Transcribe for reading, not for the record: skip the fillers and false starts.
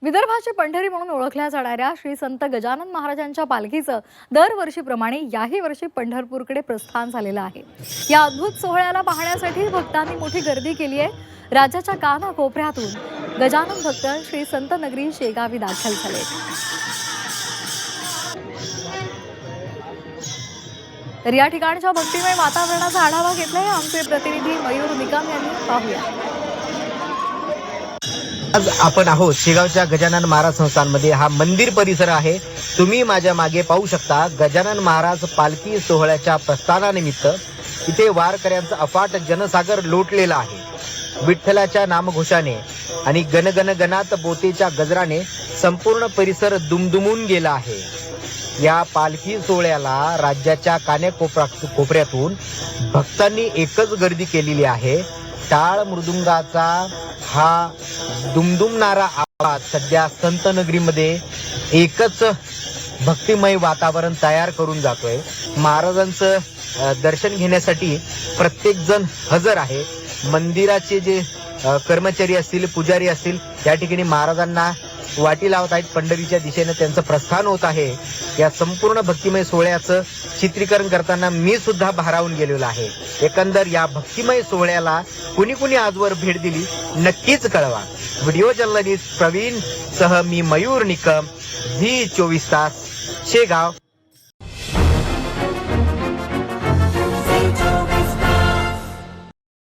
विदर्भाची पंढरी म्हणून ओळखल्या जाणाऱ्या श्री संत गजानन महाराजांच्या पालखीचं दरवर्षीप्रमाणे याही वर्षी पंढरपूरकडे प्रस्थान झालेलं आहे। या अद्भुत सोहळ्याला पाहण्यासाठी भक्तांनी मोठी गर्दी केली आहे। राज्याच्या कानाकोपऱ्यातून गजानन भक्त श्री संत नगरी शेगावी दाखल झाले। तर या ठिकाणच्या भक्तिमय वातावरणाचा आढावा घेतलाय आमचे प्रतिनिधी मयूर निकम यांनी। पाहूया। आज आपण आहोत शेगावच्या गजानन महाराज संस्थानमध्ये। हा मंदिर परिसर आहे। तुम्ही माझ्या मागे पाहू शकता गजानन महाराज पालखी सोहळ्याच्या प्रस्थानानिमित्त इथे वारकऱ्यांचा अफाट जनसागर लोटलेला आहे। विठ्ठलाच्या नामघोषाने आणि गणगण गणात बोतेच्या गजराने संपूर्ण परिसर दुमदुमून गेला आहे। या पालखी सोहळ्याला राज्याच्या कानाकोपऱ्यातून भक्तांनी एकच गर्दी केलेली आहे। टाळ मृदुंगाचा हा दुमदुमणारा आवाज सध्या संत नगरीमध्ये एकच भक्तिमय वातावरण तयार करून जातोय। महाराजांचं दर्शन घेण्यासाठी प्रत्येक जण हजर आहे। मंदिराचे जे कर्मचारी असतील, पुजारी असतील, या ठिकाणी महाराजांना वाटी लावत आहेत। पंढरीच्या दिशेने त्यांचं प्रस्थान होत आहे। या संपूर्ण भक्तिमय सोहळ्याचं चित्रीकरण करताना मी सुद्धा भारावून गेलेलो आहे। एकंदर या भक्तिमय सोहळ्याला कुणी कुणी आजवर भेट दिली नक्कीच कळवा। व्हिडिओ जर्नलिस्ट प्रवीण सह मी मयूर निकम, झी 24 तास, शेगाव।